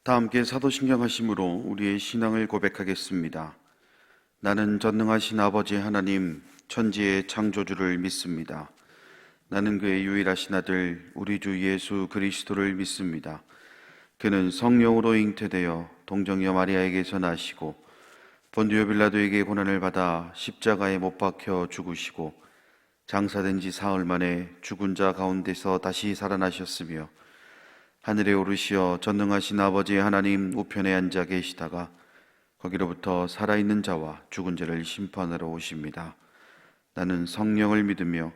다 함께 사도신경 하심으로 우리의 신앙을 고백하겠습니다. 나는 전능하신 아버지 하나님 천지의 창조주를 믿습니다. 나는 그의 유일하신 아들 우리 주 예수 그리스도를 믿습니다. 그는 성령으로 잉태되어 동정녀 마리아에게서 나시고 본디오 빌라도에게 고난을 받아 십자가에 못 박혀 죽으시고 장사된 지 사흘 만에 죽은 자 가운데서 다시 살아나셨으며 하늘에 오르시어 전능하신 아버지 하나님 우편에 앉아 계시다가 거기로부터 살아있는 자와 죽은 자를 심판하러 오십니다. 나는 성령을 믿으며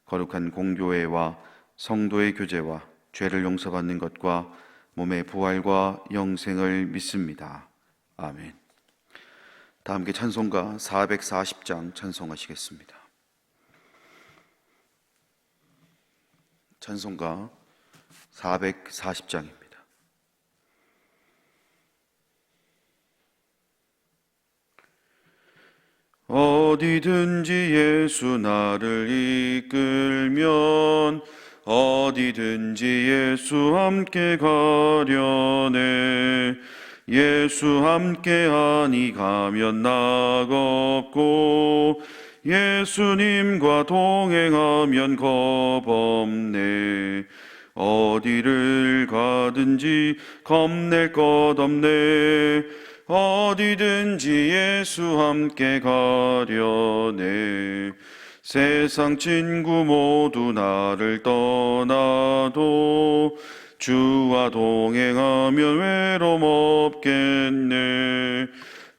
거룩한 공교회와 성도의 교제와 죄를 용서받는 것과 몸의 부활과 영생을 믿습니다. 아멘. 다 함께 찬송가 440장 찬송하시겠습니다. 찬송가 440장입니다. 어디든지 예수 나를 이끌면 어디든지 예수 함께 가려네. 예수 함께하니 가면 낙없고 예수님과 동행하면 겁없네. 어디를 가든지 겁낼 것 없네. 어디든지 예수 함께 가려네. 세상 친구 모두 나를 떠나도 주와 동행하면 외로움 없겠네.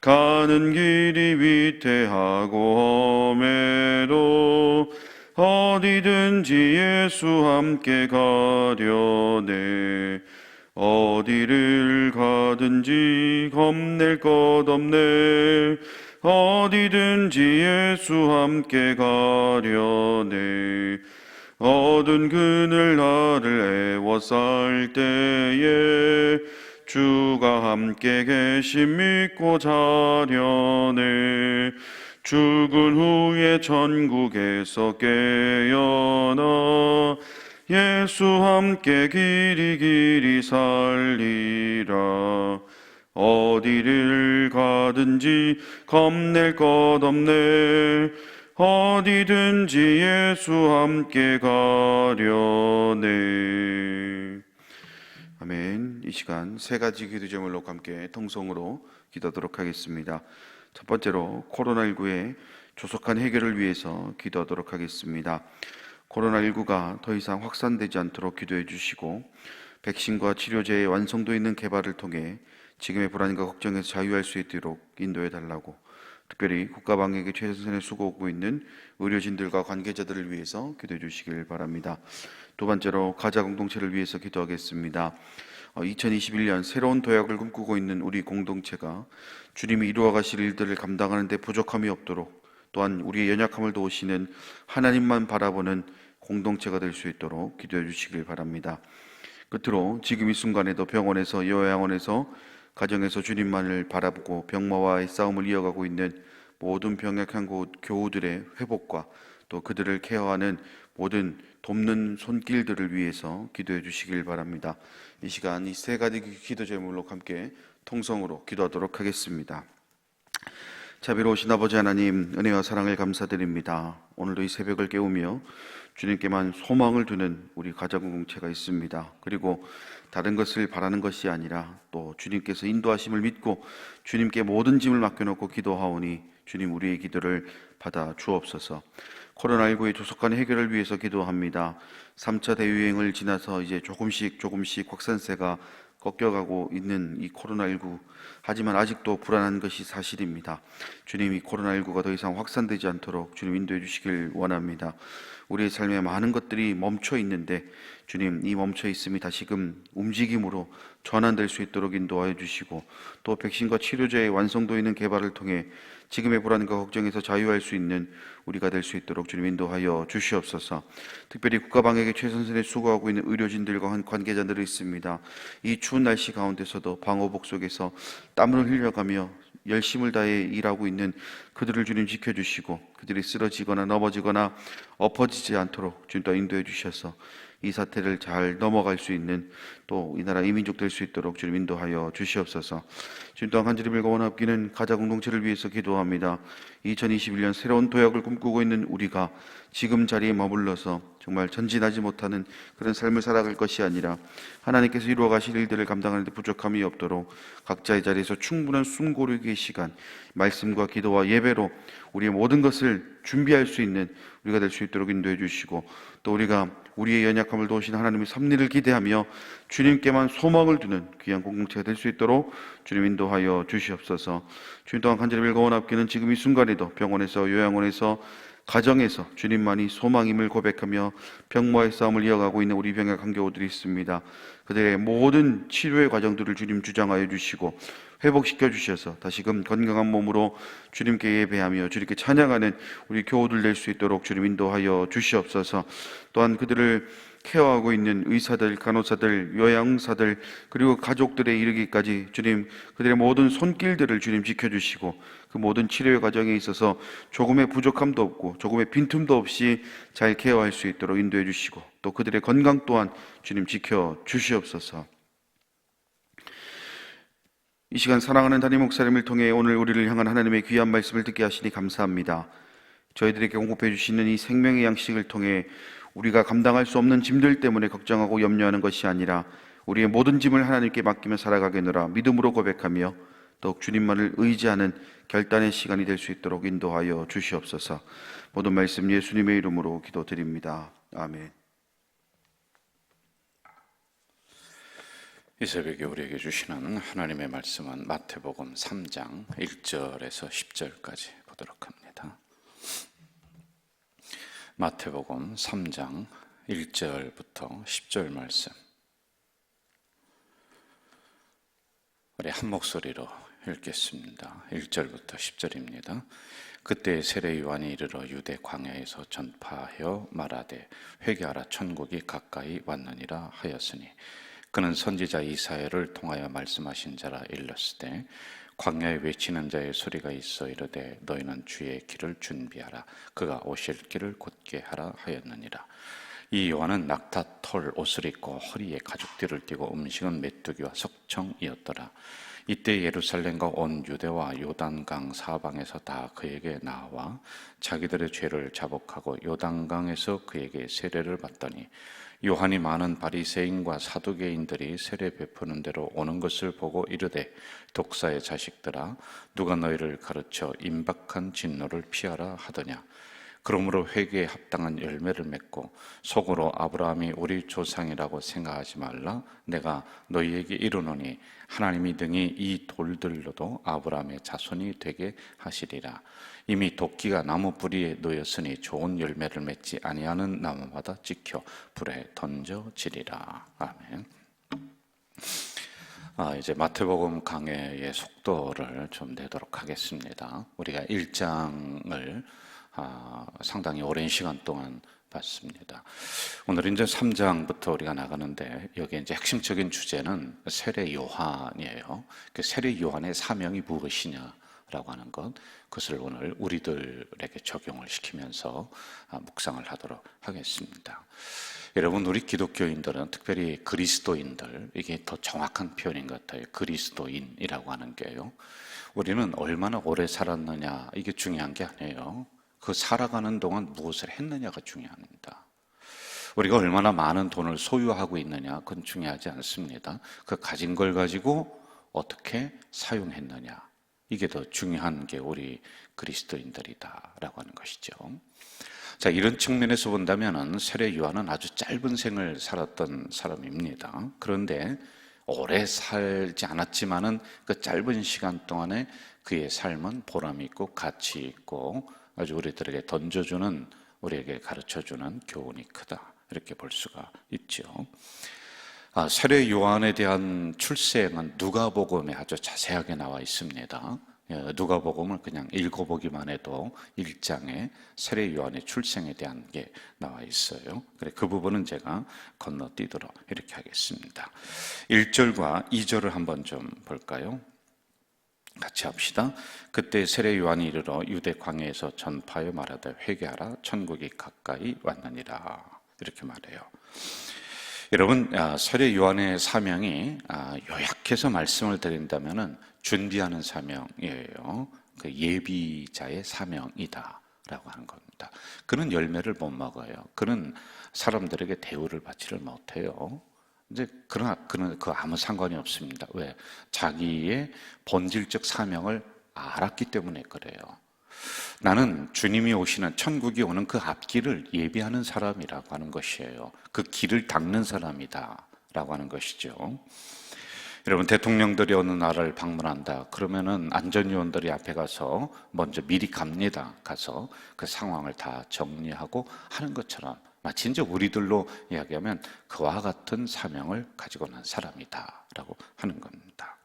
가는 길이 위태하고 험해도 어디든지 예수 함께 가려네. 어디를 가든지 겁낼 것 없네. 어디든지 예수 함께 가려네. 어두운 그늘 나를 애워쌀 때에 주가 함께 계심 믿고 자려네. 죽은 후에 천국에서 깨어나 예수 함께 길이 살리라. 어디를 가든지 겁낼 것 없네. 어디든지 예수 함께 가려네. 아멘. 이 시간 세 가지 기도 제목으로 함께 통성으로 기도하도록 하겠습니다. 첫 번째로 코로나19의 조속한 해결을 위해서 기도하도록 하겠습니다. 코로나19가 더 이상 확산되지 않도록 기도해 주시고 백신과 치료제의 완성도 있는 개발을 통해 지금의 불안과 걱정에서 자유할 수 있도록 인도해 달라고, 특별히 국가방역에 최선의 수고하고 있는 의료진들과 관계자들을 위해서 기도해 주시길 바랍니다. 두 번째로 가자 공동체를 위해서 기도하겠습니다. 2021년 새로운 도약을 꿈꾸고 있는 우리 공동체가 주님이 이루어 가실 일들을 감당하는 데 부족함이 없도록, 또한 우리의 연약함을 도우시는 하나님만 바라보는 공동체가 될 수 있도록 기도해 주시길 바랍니다. 끝으로 지금 이 순간에도 병원에서, 요양원에서, 가정에서 주님만을 바라보고 병마와의 싸움을 이어가고 있는 모든 병약한 교우들의 회복과 또 그들을 케어하는 모든 돕는 손길들을 위해서 기도해 주시길 바랍니다. 이 시간 이 세 가지 기도 제목으로 함께 통성으로 기도하도록 하겠습니다. 자비로우신 아버지 하나님, 은혜와 사랑을 감사드립니다. 오늘도 이 새벽을 깨우며 주님께만 소망을 두는 우리 가정공동체가 있습니다. 그리고 다른 것을 바라는 것이 아니라 또 주님께서 인도하심을 믿고 주님께 모든 짐을 맡겨놓고 기도하오니 주님 우리의 기도를 받아 주옵소서. 코로나19의 조속한 해결을 위해서 기도합니다. 3차 대유행을 지나서 이제 조금씩 확산세가 꺾여가고 있는 이 코로나19, 하지만 아직도 불안한 것이 사실입니다. 주님, 이 코로나19가 더 이상 확산되지 않도록 주님 인도해 주시길 원합니다. 우리의 삶에 많은 것들이 멈춰 있는데 주님, 이 멈춰 있음이 다시금 움직임으로 전환될 수 있도록 인도하여 주시고, 또 백신과 치료제의 완성도 있는 개발을 통해 지금의 불안과 걱정에서 자유할 수 있는 우리가 될 수 있도록 주님 인도하여 주시옵소서. 특별히 국가방역에 최선을 수고하고 있는 의료진들과 관계자들이 있습니다. 이 추운 날씨 가운데서도 방호복 속에서 땀을 흘려가며 열심을 다해 일하고 있는 그들을 주님 지켜주시고, 그들이 쓰러지거나 넘어지거나 엎어지지 않도록 주님 또 인도해 주셔서 이 사태를 잘 넘어갈 수 있는 또 이 나라 이민족 될 수 있도록 주님 인도하여 주시옵소서. 주님 또한 간절히 빌고 원합기는 가자 공동체를 위해서 기도합니다. 2021년 새로운 도약을 꿈꾸고 있는 우리가 지금 자리에 머물러서 정말 전진하지 못하는 그런 삶을 살아갈 것이 아니라 하나님께서 이루어 가실 일들을 감당하는 데 부족함이 없도록 각자의 자리에서 충분한 숨고르기의 시간, 말씀과 기도와 예배로 우리의 모든 것을 준비할 수 있는 우리가 될 수 있도록 인도해 주시고, 또 우리가 우리의 연약함을 도우신 하나님의 섭리를 기대하며 주님께만 소망을 두는 귀한 공동체가 될 수 있도록 주님 인도하여 주시옵소서. 주님 또한 간절히 빌고 원합기는 지금 이 순간에도 병원에서, 요양원에서, 가정에서 주님만이 소망임을 고백하며 병마의 싸움을 이어가고 있는 우리 병약 간교우들이 있습니다. 그들의 모든 치료의 과정들을 주님 주장하여 주시고 회복시켜 주셔서 다시금 건강한 몸으로 주님께 예배하며 주님께 찬양하는 우리 교우들 될 수 있도록 주님 인도하여 주시옵소서. 또한 그들을 케어하고 있는 의사들, 간호사들, 요양사들, 그리고 가족들에 이르기까지 주님 그들의 모든 손길들을 주님 지켜주시고 그 모든 치료의 과정에 있어서 조금의 부족함도 없고 조금의 빈틈도 없이 잘 케어할 수 있도록 인도해 주시고, 또 그들의 건강 또한 주님 지켜 주시옵소서. 이 시간 사랑하는 담임 목사님을 통해 오늘 우리를 향한 하나님의 귀한 말씀을 듣게 하시니 감사합니다. 저희들에게 공급해 주시는 이 생명의 양식을 통해 우리가 감당할 수 없는 짐들 때문에 걱정하고 염려하는 것이 아니라 우리의 모든 짐을 하나님께 맡기며 살아가겠노라 믿음으로 고백하며 더욱 주님만을 의지하는 결단의 시간이 될 수 있도록 인도하여 주시옵소서. 모든 말씀 예수님의 이름으로 기도드립니다. 아멘. 이 새벽에 우리에게 주시는 하나님의 말씀은 마태복음 3장 1절에서 10절까지 보도록 합니다. 마태복음 3장 1절부터 10절 말씀, 우리 한 목소리로 읽겠습니다. 1절부터 10절입니다. 그때 세례 요한이 이르러 유대 광야에서 전파하여 말하되 회개하라 천국이 가까이 왔느니라 하였으니 그는 선지자 이사야를 통하여 말씀하신 자라 일렀으되 광야에 외치는 자의 소리가 있어 이르되 너희는 주의 길을 준비하라 그가 오실 길을 곧게 하라 하였느니라. 이 요한은 낙타 털 옷을 입고 허리에 가죽띠를 띠고 음식은 메뚜기와 석청이었더라. 이때 예루살렘과 온 유대와 요단강 사방에서 다 그에게 나와 자기들의 죄를 자복하고 요단강에서 그에게 세례를 받더니 요한이 많은 바리새인과 사두개인들이 세례 베푸는 대로 오는 것을 보고 이르되 독사의 자식들아 누가 너희를 가르쳐 임박한 진노를 피하라 하더냐. 그러므로 회개에 합당한 열매를 맺고 속으로 아브라함이 우리 조상이라고 생각하지 말라. 내가 너희에게 이르노니 하나님이 등이 이 돌들로도 아브라함의 자손이 되게 하시리라. 이미 도끼가 나무 뿌리에 놓였으니 좋은 열매를 맺지 아니하는 나무마다 찍혀 불에 던져지리라. 아멘. 이제 마태복음 강해의 속도를 좀 내도록 하겠습니다. 우리가 1장을 상당히 오랜 시간 동안 봤습니다. 오늘은 이제 3장부터 우리가 나가는데 여기 이제 핵심적인 주제는 세례 요한이에요. 그 세례 요한의 사명이 무엇이냐라고 하는 것, 그것을 오늘 우리들에게 적용을 시키면서 묵상을 하도록 하겠습니다. 여러분, 우리 기독교인들은 특별히 그리스도인들, 이게 더 정확한 표현인 것 같아요. 그리스도인이라고 하는 게요. 우리는 얼마나 오래 살았느냐 이게 중요한 게 아니에요. 그 살아가는 동안 무엇을 했느냐가 중요합니다. 우리가 얼마나 많은 돈을 소유하고 있느냐 그건 중요하지 않습니다. 그 가진 걸 가지고 어떻게 사용했느냐, 이게 더 중요한 게 우리 그리스도인들이다라고 하는 것이죠. 자, 이런 측면에서 본다면 세례 요한은 아주 짧은 생을 살았던 사람입니다. 그런데 오래 살지 않았지만은 그 짧은 시간 동안에 그의 삶은 보람 있고 가치 있고 아주 우리들에게 던져주는, 우리에게 가르쳐주는 교훈이 크다, 이렇게 볼 수가 있죠. 세례 요한에 대한 출생은 누가복음에 아주 자세하게 나와 있습니다. 누가복음을 그냥 읽어보기만 해도 1장에 세례 요한의 출생에 대한 게 나와 있어요. 그래, 그 부분은 제가 건너뛰도록 이렇게 하겠습니다. 1절과 2절을 한번 좀 볼까요? 같이 합시다. 그때 세례 요한이 이르러 유대 광야에서 전파하여 말하되 회개하라 천국이 가까이 왔느니라. 이렇게 말해요. 여러분, 세례 요한의 사명이 요약해서 말씀을 드린다면은 준비하는 사명이에요. 그 예비자의 사명이다라고 하는 겁니다. 그는 열매를 못 먹어요. 그는 사람들에게 대우를 받지를 못해요. 이제 그러나 그는 그 아무 상관이 없습니다. 왜? 자기의 본질적 사명을 알았기 때문에 그래요. 나는 주님이 오시는 천국이 오는 그 앞길을 예비하는 사람이라고 하는 것이에요. 그 길을 닦는 사람이다 라고 하는 것이죠. 여러분, 대통령들이 어느 나라를 방문한다 그러면은 안전요원들이 앞에 가서 먼저 미리 갑니다. 가서 그 상황을 다 정리하고 하는 것처럼 마치 이제 우리들로 이야기하면 그와 같은 사명을 가지고 난 사람이다 라고 하는 겁니다.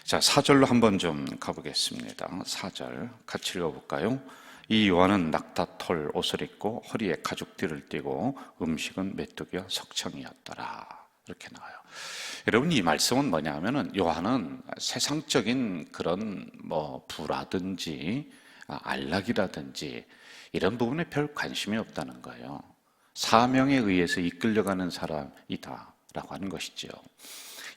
자, 4절로 한번 좀 가보겠습니다. 4절 같이 읽어볼까요? 이 요한은 낙타털 옷을 입고 허리에 가죽띠를 띠고 음식은 메뚜기와 석청이었더라. 이렇게 나와요. 여러분, 이 말씀은 뭐냐 하면은 요한은 세상적인 그런 부라든지 안락이라든지 이런 부분에 별 관심이 없다는 거예요. 사명에 의해서 이끌려가는 사람이다 라고 하는 것이죠.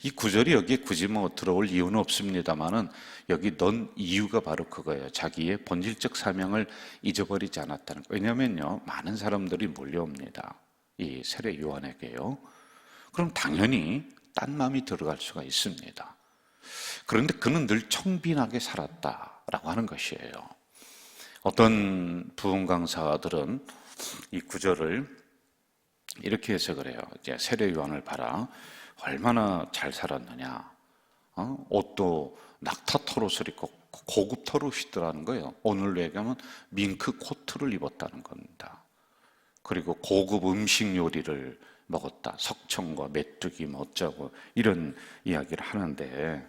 이 구절이 여기에 굳이 들어올 이유는 없습니다만은 여기 넣은 이유가 바로 그거예요. 자기의 본질적 사명을 잊어버리지 않았다는 거예요. 왜냐면요, 많은 사람들이 몰려옵니다. 이 세례 요한에게요. 그럼 당연히 딴 마음이 들어갈 수가 있습니다. 그런데 그는 늘 청빈하게 살았다라고 하는 것이에요. 어떤 부흥 강사들은 이 구절을 이렇게 해서 그래요. 이제 세례 요한을 봐라. 얼마나 잘 살았느냐. 옷도 낙타털 옷을 입고 고급 털옷이더라는 거예요. 오늘로 얘기하면 밍크 코트를 입었다는 겁니다. 그리고 고급 음식 요리를 먹었다. 석청과 메뚜기 어쩌고 이런 이야기를 하는데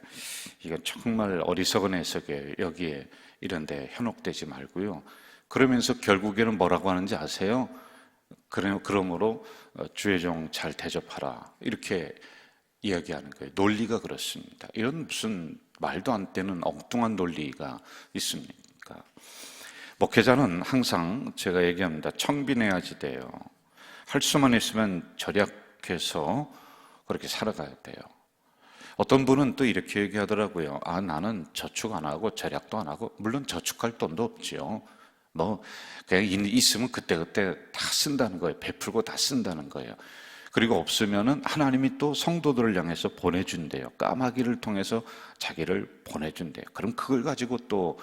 이건 정말 어리석은 해석에 여기에 이런 데 현혹되지 말고요. 그러면서 결국에는 뭐라고 하는지 아세요? 그러므로 주의 종 잘 대접하라. 이렇게 이야기하는 거예요. 논리가 그렇습니다. 이런 무슨 말도 안 되는 엉뚱한 논리가 있습니까? 목회자는 항상 제가 얘기합니다. 청빈해야지 돼요. 할 수만 있으면 절약해서 그렇게 살아가야 돼요. 어떤 분은 또 이렇게 얘기하더라고요. 나는 저축 안 하고 절약도 안 하고, 물론 저축할 돈도 없지요. 그냥 있으면 그때그때 다 쓴다는 거예요. 베풀고 다 쓴다는 거예요. 그리고 없으면은 하나님이 또 성도들을 향해서 보내준대요. 까마귀를 통해서 자기를 보내준대요. 그럼 그걸 가지고 또,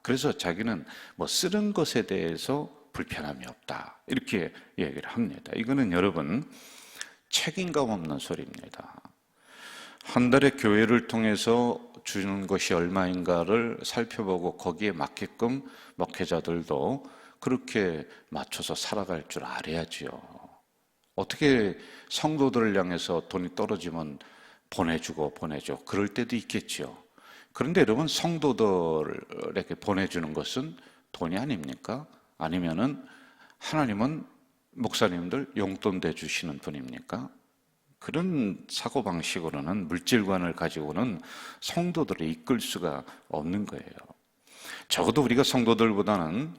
그래서 자기는 쓰는 것에 대해서 불편함이 없다. 이렇게 얘기를 합니다. 이거는 여러분, 책임감 없는 소리입니다. 한 달에 교회를 통해서 주는 것이 얼마인가를 살펴보고 거기에 맞게끔 목회자들도 그렇게 맞춰서 살아갈 줄 알아야지요. 어떻게 성도들을 향해서 돈이 떨어지면 보내줘. 그럴 때도 있겠지요. 그런데 여러분, 성도들에게 보내주는 것은 돈이 아닙니까? 아니면은 하나님은 목사님들 용돈 대주시는 분입니까? 그런 사고방식으로는, 물질관을 가지고는 성도들을 이끌 수가 없는 거예요. 적어도 우리가 성도들보다는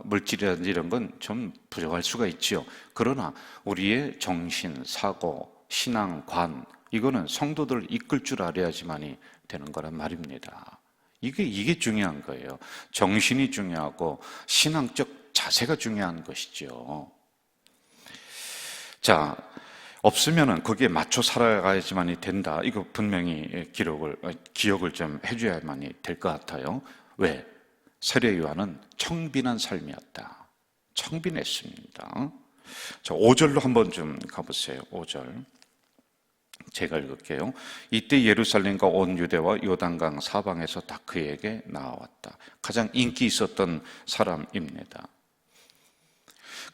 물질이라든지 이런 건 좀 부족할 수가 있지요. 그러나 우리의 정신, 사고, 신앙관, 이거는 성도들을 이끌 줄 알아야지만이 되는 거란 말입니다. 이게 중요한 거예요. 정신이 중요하고 신앙적 자세가 중요한 것이죠. 자, 없으면은 거기에 맞춰 살아가야지만이 된다. 이거 분명히 기억을 좀 해줘야만이 될 것 같아요. 왜? 세례 요한은 청빈한 삶이었다. 청빈했습니다. 자, 5절로 한번 좀 가보세요. 5절. 제가 읽을게요. 이때 예루살렘과 온 유대와 요단강 사방에서 다 그에게 나왔다. 가장 인기 있었던 사람입니다.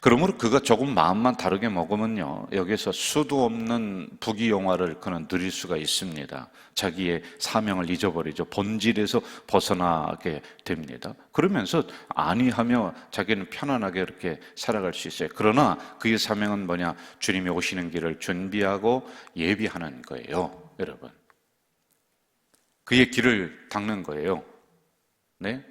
그러므로 그가 조금 마음만 다르게 먹으면요, 여기서 수도 없는 부귀영화를 그는 누릴 수가 있습니다. 자기의 사명을 잊어버리죠. 본질에서 벗어나게 됩니다. 그러면서 아니하며 자기는 편안하게 이렇게 살아갈 수 있어요. 그러나 그의 사명은 뭐냐? 주님이 오시는 길을 준비하고 예비하는 거예요, 여러분. 그의 길을 닦는 거예요. 네?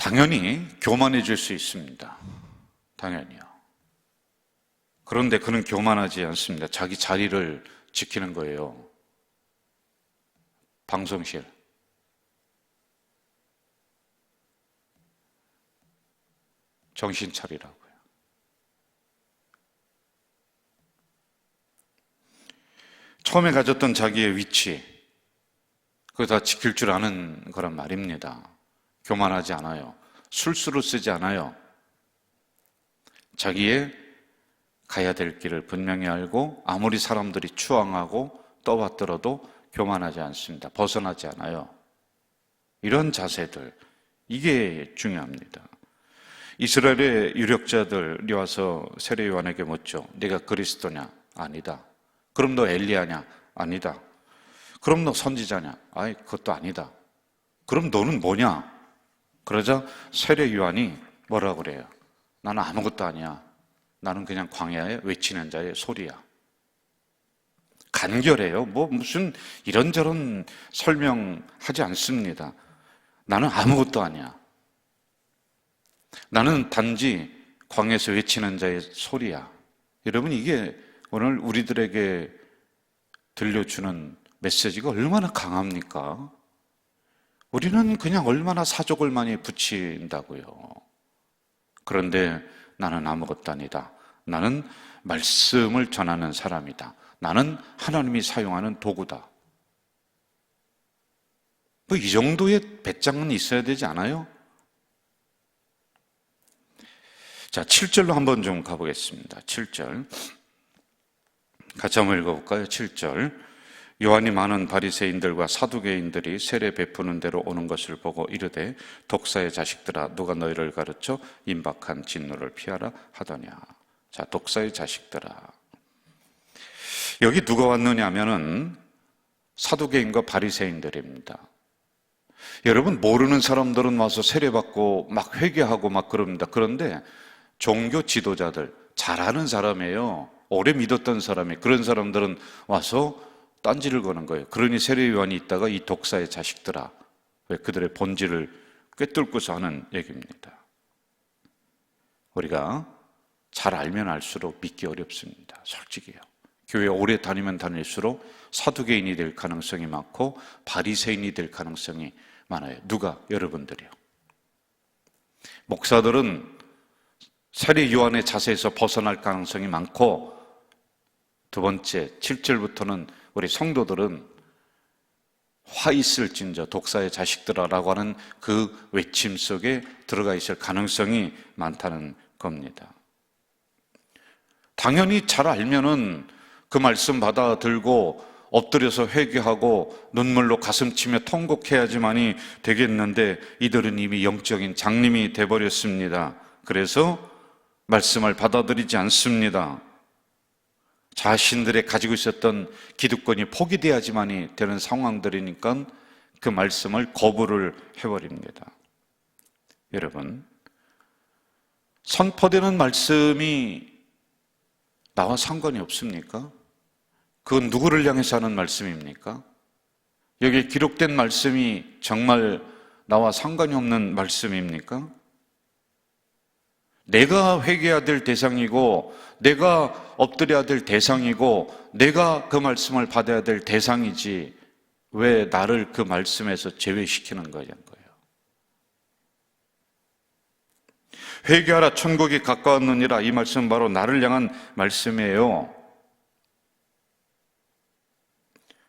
당연히 교만해질 수 있습니다. 당연히요. 그런데 그는 교만하지 않습니다. 자기 자리를 지키는 거예요. 방송실. 정신 차리라고요. 처음에 가졌던 자기의 위치, 그거 다 지킬 줄 아는 거란 말입니다. 교만하지 않아요. 술수로 쓰지 않아요. 자기의 가야 될 길을 분명히 알고 아무리 사람들이 추앙하고 떠받들어도 교만하지 않습니다. 벗어나지 않아요. 이런 자세들, 이게 중요합니다. 이스라엘의 유력자들이 와서 세례 요한에게 묻죠. 네가 그리스도냐? 아니다. 그럼 너 엘리야냐? 아니다. 그럼 너 선지자냐? 아이, 그것도 아니다. 그럼 너는 뭐냐? 그러자 세례 요한이 뭐라 그래요? 나는 아무것도 아니야. 나는 그냥 광야에 외치는 자의 소리야. 간결해요. 뭐 무슨 이런저런 설명하지 않습니다. 나는 아무것도 아니야. 나는 단지 광야에서 외치는 자의 소리야. 여러분, 이게 오늘 우리들에게 들려주는 메시지가 얼마나 강합니까? 우리는 그냥 얼마나 사족을 많이 붙인다고요. 그런데 나는 아무것도 아니다. 나는 말씀을 전하는 사람이다. 나는 하나님이 사용하는 도구다. 뭐 이 정도의 배짱은 있어야 되지 않아요? 자, 7절로 한번 좀 가보겠습니다. 7절. 같이 한번 읽어볼까요? 7절. 요한이 많은 바리새인들과 사두개인들이 세례 베푸는 대로 오는 것을 보고 이르되 독사의 자식들아 누가 너희를 가르쳐 임박한 진노를 피하라 하더냐. 자, 독사의 자식들아. 여기 누가 왔느냐 하면은 사두개인과 바리새인들입니다. 여러분, 모르는 사람들은 와서 세례받고 막 회개하고 막 그럽니다. 그런데 종교 지도자들, 잘 아는 사람이에요. 오래 믿었던 사람이, 그런 사람들은 와서 딴지를 거는 거예요. 그러니 세례 요한이 있다가 이 독사의 자식들아, 왜 그들의 본질을 꿰뚫고서 하는 얘기입니다. 우리가 잘 알면 알수록 믿기 어렵습니다. 솔직히요. 교회 오래 다니면 다닐수록 사두개인이 될 가능성이 많고 바리새인이 될 가능성이 많아요. 누가? 여러분들이요. 목사들은 세례 요한의 자세에서 벗어날 가능성이 많고, 두 번째 7절부터는 우리 성도들은 화 있을진저 독사의 자식들아라고 하는 그 외침 속에 들어가 있을 가능성이 많다는 겁니다. 당연히 잘 알면은 그 말씀 받아들고 엎드려서 회개하고 눈물로 가슴치며 통곡해야지만이 되겠는데 이들은 이미 영적인 장님이 돼버렸습니다. 그래서 말씀을 받아들이지 않습니다. 자신들의 가지고 있었던 기득권이 포기돼야지만이 되는 상황들이니까 그 말씀을 거부를 해버립니다. 여러분, 선포되는 말씀이 나와 상관이 없습니까? 그건 누구를 향해서 하는 말씀입니까? 여기에 기록된 말씀이 정말 나와 상관이 없는 말씀입니까? 내가 회개해야 될 대상이고 내가 엎드려야 될 대상이고 내가 그 말씀을 받아야 될 대상이지 왜 나를 그 말씀에서 제외시키는 거냐는 거예요. 회개하라 천국이 가까웠느니라, 이 말씀은 바로 나를 향한 말씀이에요.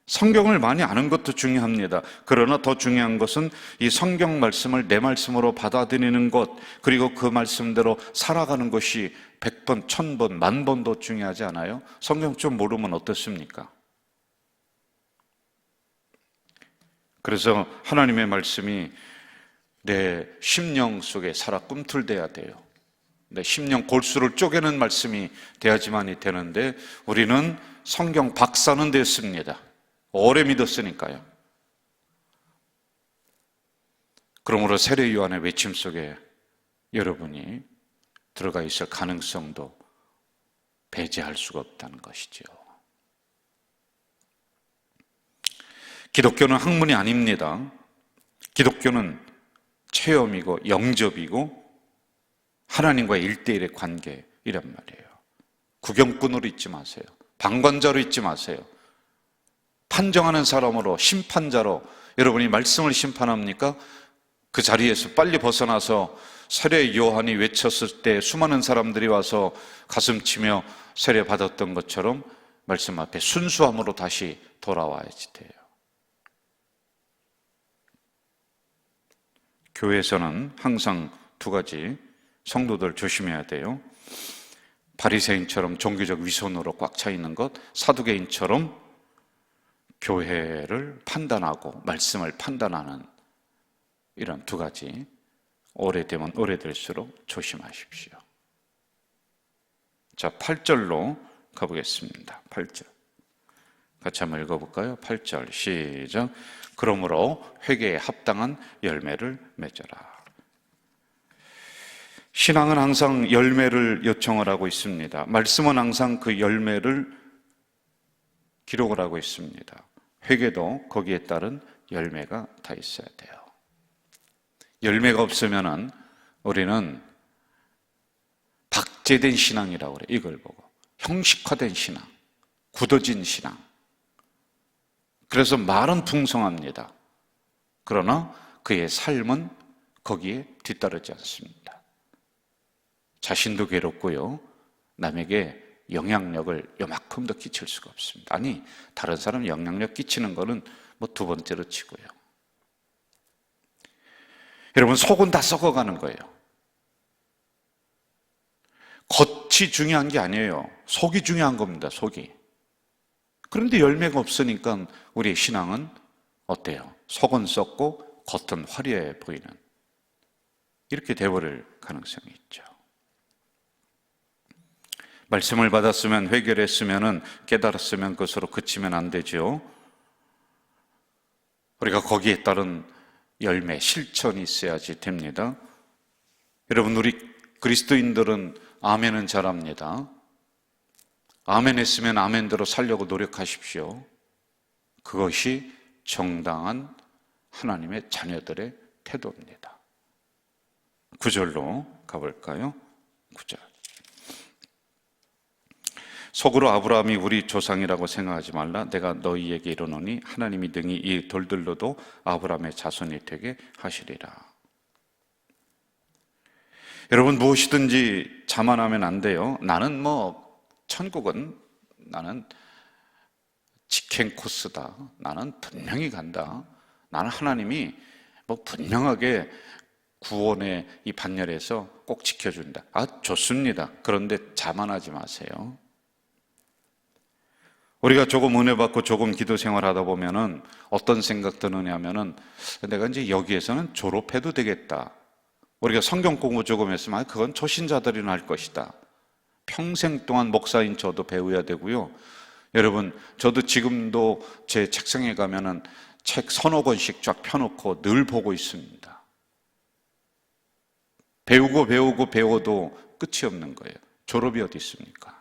성경을 많이 아는 것도 중요합니다. 그러나 더 중요한 것은 이 성경 말씀을 내 말씀으로 받아들이는 것, 그리고 그 말씀대로 살아가는 것이 100번, 1000번, 10,000번도 중요하지 않아요? 성경 좀 모르면 어떻습니까? 그래서 하나님의 말씀이 내 심령 속에 살아 꿈틀대야 돼요. 내 심령 골수를 쪼개는 말씀이 돼야지만이 되는데 우리는 성경 박사는 됐습니다. 오래 믿었으니까요. 그러므로 세례 요한의 외침 속에 여러분이 들어가 있을 가능성도 배제할 수가 없다는 것이죠. 기독교는 학문이 아닙니다. 기독교는 체험이고 영접이고 하나님과의 일대일의 관계 이란 말이에요. 구경꾼으로 있지 마세요. 방관자로 있지 마세요. 판정하는 사람으로, 심판자로 여러분이 말씀을 심판합니까? 그 자리에서 빨리 벗어나서 세례 요한이 외쳤을 때 수많은 사람들이 와서 가슴 치며 세례 받았던 것처럼 말씀 앞에 순수함으로 다시 돌아와야지 돼요. 교회에서는 항상 두 가지 성도들 조심해야 돼요. 바리새인처럼 종교적 위선으로 꽉 차 있는 것, 사두개인처럼 교회를 판단하고 말씀을 판단하는 이런 두 가지, 오래되면 오래될수록 조심하십시오. 자, 8절로 가보겠습니다. 8절 같이 한번 읽어볼까요? 8절 시작. 그러므로 회개에 합당한 열매를 맺어라. 신앙은 항상 열매를 요청을 하고 있습니다. 말씀은 항상 그 열매를 기록을 하고 있습니다. 회개도 거기에 따른 열매가 다 있어야 돼요. 열매가 없으면은 우리는 박제된 신앙이라고 그래요. 이걸 보고 형식화된 신앙, 굳어진 신앙. 그래서 말은 풍성합니다. 그러나 그의 삶은 거기에 뒤따르지 않습니다. 자신도 괴롭고요, 남에게 영향력을 요만큼도 끼칠 수가 없습니다. 아니, 다른 사람 영향력 끼치는 거는 뭐 두 번째로 치고요. 여러분, 속은 다 썩어가는 거예요. 겉이 중요한 게 아니에요. 속이 중요한 겁니다. 속이. 그런데 열매가 없으니까 우리의 신앙은 어때요? 속은 썩고 겉은 화려해 보이는, 이렇게 되어버릴 가능성이 있죠. 말씀을 받았으면, 회개했으면, 깨달았으면 그것으로 그치면 안 되죠. 우리가 거기에 따른 열매, 실천이 있어야지 됩니다. 여러분, 우리 그리스도인들은 아멘은 잘합니다. 아멘 했으면 아멘대로 살려고 노력하십시오. 그것이 정당한 하나님의 자녀들의 태도입니다. 9절로 가볼까요? 9절. 속으로 아브라함이 우리 조상이라고 생각하지 말라. 내가 너희에게 이르노니 하나님이 등이 이 돌들로도 아브라함의 자손이 되게 하시리라. 여러분, 무엇이든지 자만하면 안 돼요. 나는 천국은 나는 직행 코스다. 나는 분명히 간다. 나는 하나님이 분명하게 구원의 이 반열에서 꼭 지켜준다. 좋습니다. 그런데 자만하지 마세요. 우리가 조금 은혜 받고 조금 기도 생활하다 보면은 어떤 생각 드느냐면은 내가 이제 여기에서는 졸업해도 되겠다. 우리가 성경 공부 조금 했으면 그건 초신자들이나 할 것이다. 평생 동안 목사인 저도 배워야 되고요. 여러분, 저도 지금도 제 책상에 가면은 책 서너 권씩 쫙 펴놓고 늘 보고 있습니다. 배워도 끝이 없는 거예요. 졸업이 어디 있습니까?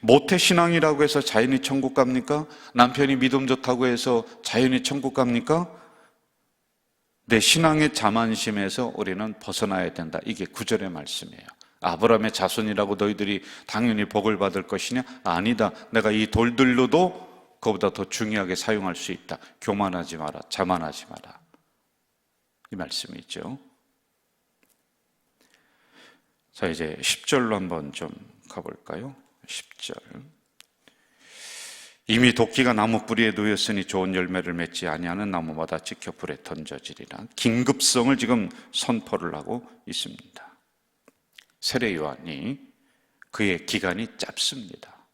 모태신앙이라고 해서 자연히 천국 갑니까? 남편이 믿음 좋다고 해서 자연히 천국 갑니까? 내 신앙의 자만심에서 우리는 벗어나야 된다. 이게 9절의 말씀이에요. 아브라함의 자손이라고 너희들이 당연히 복을 받을 것이냐? 아니다. 내가 이 돌들로도 그보다 더 중요하게 사용할 수 있다. 교만하지 마라. 자만하지 마라. 이 말씀이죠. 자, 이제 10절로 한번 좀 가볼까요? 10절. 이미 도끼가 나무 뿌리에 놓였으니 좋은 열매를 맺지 아니하는 나무마다 지켜 불에 던져지리라. 긴급성을 지금 선포를 하고 있습니다. 세례 요한이 그의 기간이 짧습니다.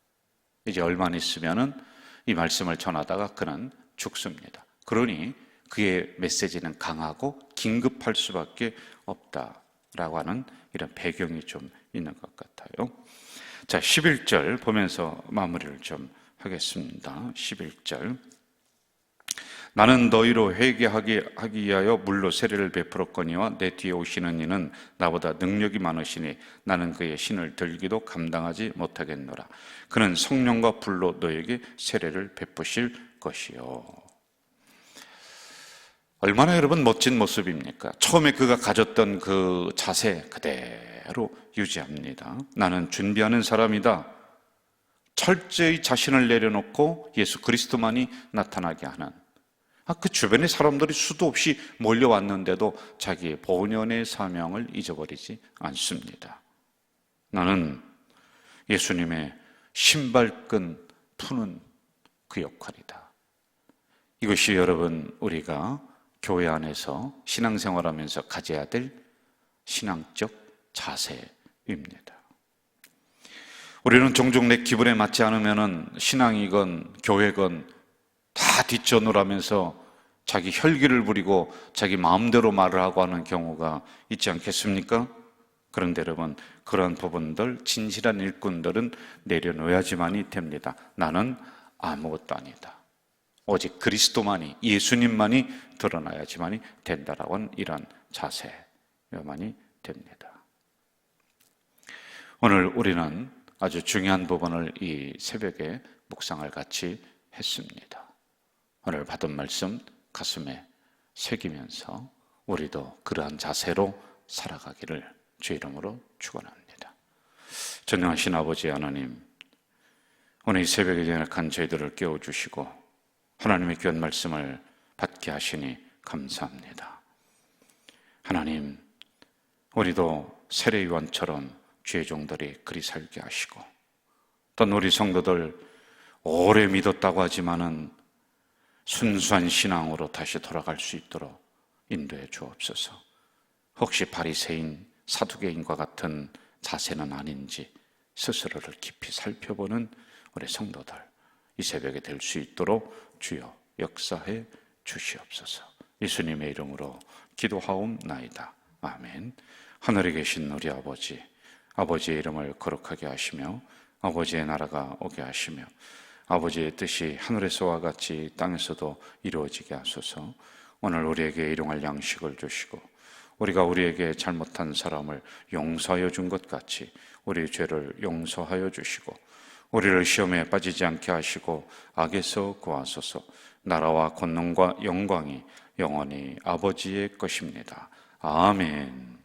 이제 얼마 있으면은 이 말씀을 전하다가 그는 죽습니다. 그러니 그의 메시지는 강하고 긴급할 수밖에 없다라고 하는 이런 배경이 좀 있는 것 같아요. 자, 11절 보면서 마무리를 좀 하겠습니다. 11절. 나는 너희로 회개하기 위하여 물로 세례를 베풀었거니와 내 뒤에 오시는 이는 나보다 능력이 많으시니 나는 그의 신을 들기도 감당하지 못하겠노라. 그는 성령과 불로 너희에게 세례를 베푸실 것이요. 얼마나 여러분 멋진 모습입니까? 처음에 그가 가졌던 그 자세 그대로 유지합니다. 나는 준비하는 사람이다. 철저히 자신을 내려놓고 예수 그리스도만이 나타나게 하는, 그 주변의 사람들이 수도 없이 몰려왔는데도 자기의 본연의 사명을 잊어버리지 않습니다. 나는 예수님의 신발끈 푸는 그 역할이다. 이것이 여러분 우리가 교회 안에서 신앙생활하면서 가져야 될 신앙적 자세입니다. 우리는 종종 내 기분에 맞지 않으면 신앙이건 교회건 다 뒷전으로하면서 자기 혈기를 부리고 자기 마음대로 말을 하고 하는 경우가 있지 않겠습니까? 그런데 여러분, 그런 부분들, 진실한 일꾼들은 내려놓아야지만이 됩니다. 나는 아무것도 아니다. 오직 그리스도만이, 예수님만이 드러나야지만이 된다라고 하는 이런 자세여만이 됩니다. 오늘 우리는 아주 중요한 부분을 이 새벽에 묵상을 같이 했습니다. 오늘 받은 말씀 가슴에 새기면서 우리도 그러한 자세로 살아가기를 주 이름으로 축원합니다. 전능하신 아버지 하나님, 오늘 이 새벽에 연약한 저희들을 깨워주시고 하나님의 귀한 말씀을 받게 하시니 감사합니다. 하나님, 우리도 세례요한처럼 주의 종들이 그리 살게 하시고, 또 우리 성도들 오래 믿었다고 하지만은 순수한 신앙으로 다시 돌아갈 수 있도록 인도해 주옵소서. 혹시 바리새인, 사두개인과 같은 자세는 아닌지 스스로를 깊이 살펴보는 우리 성도들 이 새벽에 될 수 있도록 주여 역사해 주시옵소서. 예수님의 이름으로 기도하옵나이다. 아멘. 하늘에 계신 우리 아버지, 아버지의 이름을 거룩하게 하시며 아버지의 나라가 오게 하시며 아버지의 뜻이 하늘에서와 같이 땅에서도 이루어지게 하소서. 오늘 우리에게 일용할 양식을 주시고 우리가 우리에게 잘못한 사람을 용서하여 준 것 같이 우리 죄를 용서하여 주시고 우리를 시험에 빠지지 않게 하시고 악에서 구하소서. 나라와 권능과 영광이 영원히 아버지의 것입니다. 아멘.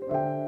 네.